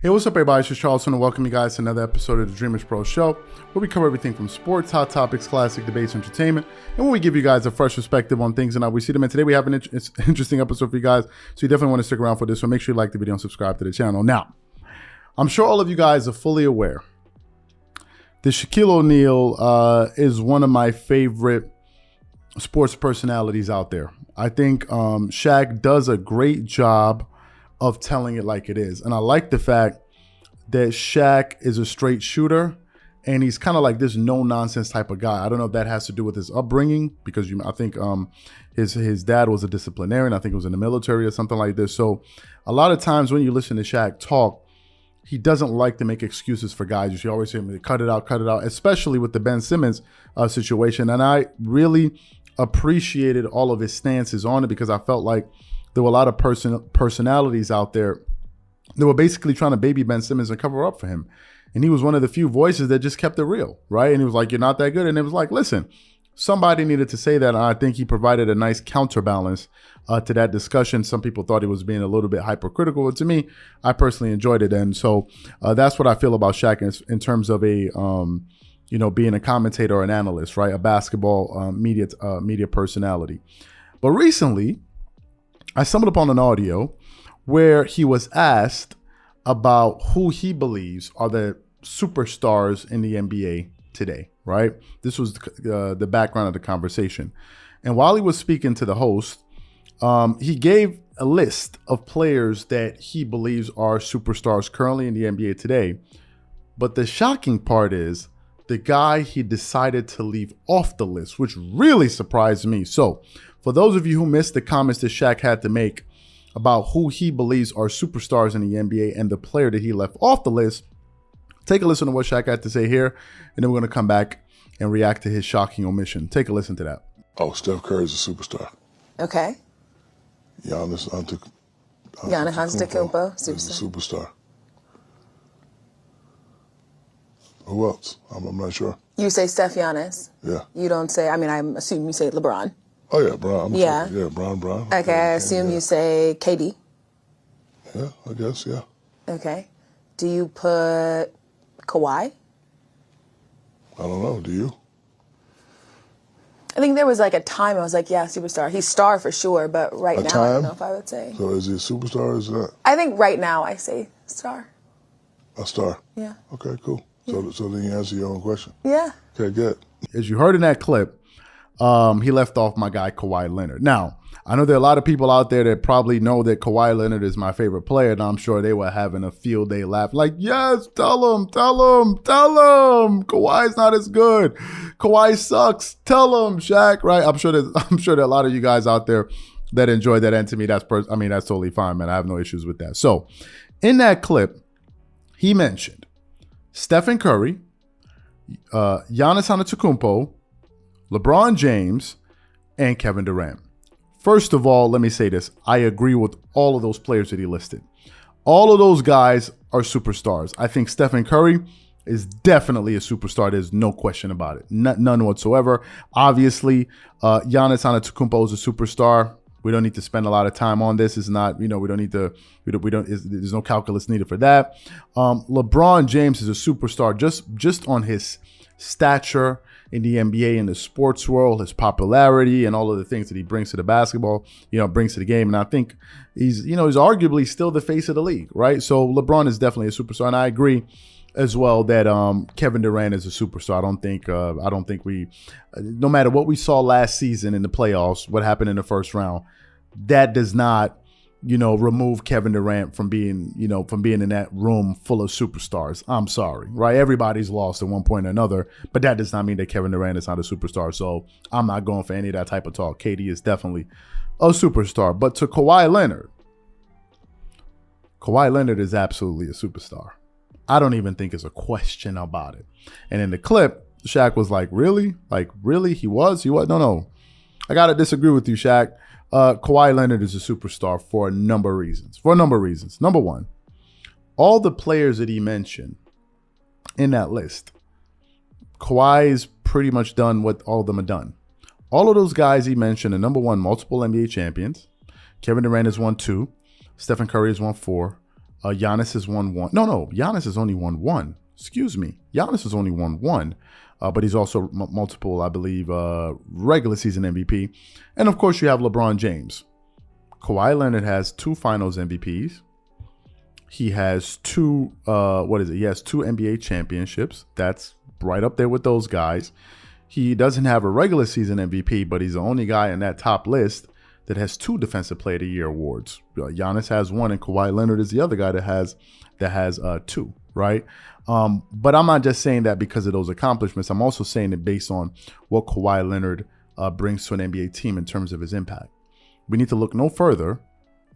Hey, what's up, everybody? It's just Charles, and welcome you guys to another episode of the Dreamerspro Show, where we cover everything from sports, hot topics, classic debates, entertainment, and when we give you guys a fresh perspective on things and how we see them. And today we have an interesting episode for you guys, so you definitely want to stick around for this. So make sure you like the video and subscribe to the channel. Now, I'm sure all of you guys are fully aware that Shaquille O'Neal is one of my favorite sports personalities out there. I think Shaq does a great job of telling it like it is. And I like the fact that Shaq is a straight shooter and he's kind of like this no nonsense type of guy. I don't know if that has to do with his upbringing, because I think his dad was a disciplinarian. I think it was in the military or something like this. So a lot of times when you listen to Shaq talk, he doesn't like to make excuses for guys. You should always say, cut it out, especially with the Ben Simmons situation. And I really appreciated all of his stances on it, because I felt like there were a lot of personalities out there that were basically trying to baby Ben Simmons and cover up for him. And he was one of the few voices that just kept it real, right? And he was like, you're not that good. And it was like, listen, somebody needed to say that. And I think he provided a nice counterbalance to that discussion. Some people thought he was being a little bit hypercritical. But to me, I personally enjoyed it. And so that's what I feel about Shaq in terms of a, being a commentator or an analyst, right? A basketball media personality. But recently, I stumbled upon an audio where he was asked about who he believes are the superstars in the NBA today, right? This was the background of the conversation. And while he was speaking to the host, he gave a list of players that he believes are superstars currently in the NBA today. But the shocking part is the guy he decided to leave off the list, which really surprised me. So for those of you who missed the comments that Shaq had to make about who he believes are superstars in the NBA and the player that he left off the list, take a listen to what Shaq had to say here, and then we're going to come back and react to his shocking omission. Take a listen to that. Oh, Steph Curry's a superstar. Okay. Giannis Antetokounmpo, is a superstar. Who else? I'm not sure. You say Steph Giannis. Yeah. You don't say, I assume you say LeBron. Oh, yeah, Bron. Bron. Okay, I assume you say KD. Yeah, I guess, yeah. Okay. Do you put Kawhi? I don't know. Do you? I think there was like a time I was like, yeah, superstar. He's star for sure, but right now I don't know if I would say. So is he a superstar or is that? I think right now I say star. A star? Yeah. Okay, cool. Yeah. So then you answer your own question. Yeah. Okay, good. As you heard in that clip, he left off my guy, Kawhi Leonard. Now, I know there are a lot of people out there that probably know that Kawhi Leonard is my favorite player, and I'm sure they were having a field day laugh. Like, yes, tell him. Kawhi's not as good. Kawhi sucks. Tell him, Shaq, right? I'm sure there are a lot of you guys out there that enjoy that. And to me, that's totally fine, man. I have no issues with that. So in that clip, he mentioned Stephen Curry, Giannis Antetokounmpo, LeBron James, and Kevin Durant. First of all, let me say this. I agree with all of those players that he listed. All of those guys are superstars. I think Stephen Curry is definitely a superstar. There's no question about it. None whatsoever. Obviously, Giannis Antetokounmpo is a superstar. We don't need to spend a lot of time on this. It's not, we don't need to, there's no calculus needed for that. LeBron James is a superstar just on his stature in the NBA, in the sports world, his popularity and all of the things that he brings to the basketball, brings to the game. And I think he's arguably still the face of the league, right? So LeBron is definitely a superstar. And I agree as well that Kevin Durant is a superstar. I don't think no matter what we saw last season in the playoffs, what happened in the first round, that does not, remove Kevin Durant from being in that room full of superstars. I'm sorry, right? Everybody's lost at one point or another, but that does not mean that Kevin Durant is not a superstar. So I'm not going for any of that type of talk. KD is definitely a superstar. But to Kawhi Leonard is absolutely a superstar. I don't even think it's a question about it. And in the clip, Shaq was like, really? Like, really? He was? No. I got to disagree with you, Shaq. Kawhi Leonard is a superstar for a number of reasons. Number one, all the players that he mentioned in that list, Kawhi's pretty much done what all of them have done. All of those guys he mentioned are, number one, multiple NBA champions. Kevin Durant has won 2. Stephen Curry has won 4. Giannis has won one. No, Giannis has only won one. Excuse me. Giannis has only won one. But he's also multiple, I believe, regular season MVP. And of course, you have LeBron James. Kawhi Leonard has 2 Finals MVPs. He has 2. He has 2 NBA championships. That's right up there with those guys. He doesn't have a regular season MVP, but he's the only guy in that top list that has 2 Defensive Player of the Year awards. Giannis has 1, and Kawhi Leonard is the other guy that has 2, right? But I'm not just saying that because of those accomplishments. I'm also saying it based on what Kawhi Leonard brings to an NBA team in terms of his impact. We need to look no further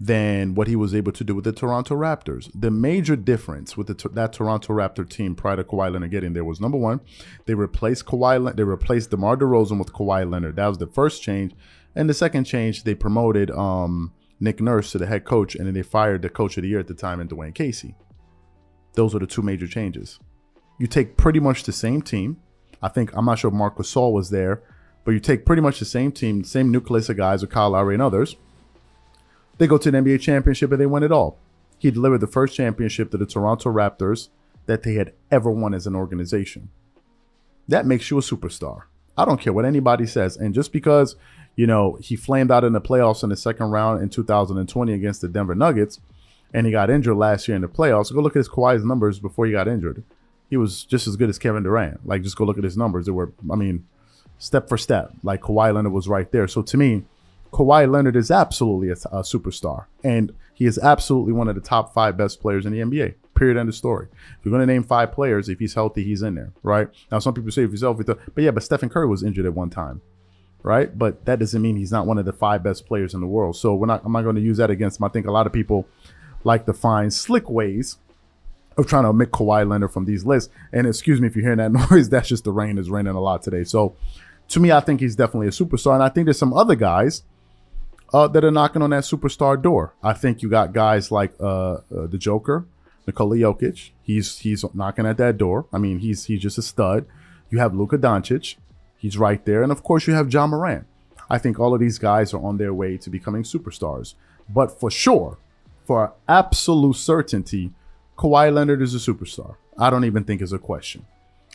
than what he was able to do with the Toronto Raptors. The major difference with that Toronto Raptor team prior to Kawhi Leonard getting there was, number one, they replaced DeMar DeRozan with Kawhi Leonard. That was the first change. And the second change, they promoted Nick Nurse to the head coach, and then they fired the coach of the year at the time, Dwayne Casey. Those are the 2 major changes. You take pretty much the same team. I'm not sure if Marc Gasol was there, but you take pretty much the same team, same nucleus of guys with Kyle Lowry and others. They go to an NBA championship and they win it all. He delivered the first championship to the Toronto Raptors that they had ever won as an organization. That makes you a superstar. I don't care what anybody says. And just because, he flamed out in the playoffs in the second round in 2020 against the Denver Nuggets, and he got injured last year in the playoffs, go look at his Kawhi's numbers before he got injured. He was just as good as Kevin Durant. Just go look at his numbers. They were, step for step. Kawhi Leonard was right there. So to me, Kawhi Leonard is absolutely a superstar. And he is absolutely one of the top 5 best players in the NBA. Period. End of story. If you're going to name 5 players, if he's healthy, he's in there, right? Now, some people say if he's healthy, but Stephen Curry was injured at one time, right? But that doesn't mean he's not one of the 5 best players in the world. So I'm not going to use that against him. I think a lot of people like to find slick ways of trying to omit Kawhi Leonard from these lists. And excuse me if you're hearing that noise, that's just the rain. It's raining a lot today. So to me, I think he's definitely a superstar. And I think there's some other guys that are knocking on that superstar door. I think you got guys like the Joker, Nikola Jokic. He's knocking at that door. He's just a stud. You have Luka Doncic. He's right there. And of course, you have Ja Morant. I think all of these guys are on their way to becoming superstars. But for sure, for absolute certainty, Kawhi Leonard is a superstar. I don't even think it's a question.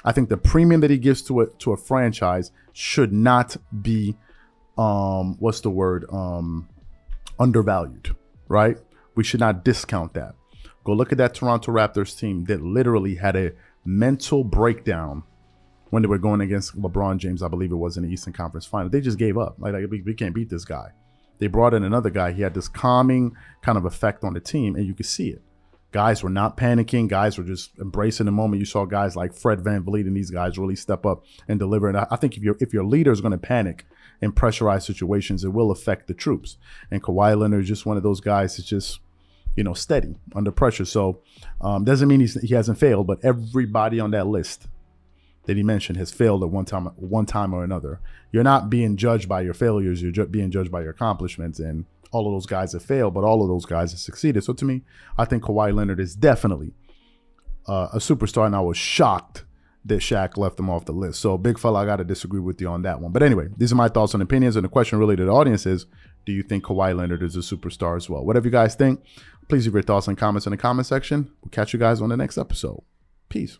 I think the premium that he gives to a franchise should not be undervalued, right? We should not discount that. Go look at that Toronto Raptors team that literally had a mental breakdown when they were going against LeBron James, I believe it was, in the Eastern Conference Final. They just gave up. We can't beat this guy. They brought in another guy. He had this calming kind of effect on the team, and you could see it. Guys were not panicking. Guys were just embracing the moment. You saw guys like Fred VanVleet and these guys really step up and deliver. And I think if your leader is going to panic in pressurized situations, it will affect the troops. And Kawhi Leonard is just one of those guys that's just, steady under pressure. So doesn't mean he hasn't failed, but everybody on that list that he mentioned has failed at one time or another. You're not being judged by your failures. You're being judged by your accomplishments. And all of those guys have failed, but all of those guys have succeeded. So to me, I think Kawhi Leonard is definitely a superstar, and I was shocked that Shaq left him off the list. So big fella, I got to disagree with you on that one. But anyway, these are my thoughts and opinions. And the question really to the audience is, do you think Kawhi Leonard is a superstar as well? Whatever you guys think, please leave your thoughts and comments in the comment section. We'll catch you guys on the next episode. Peace.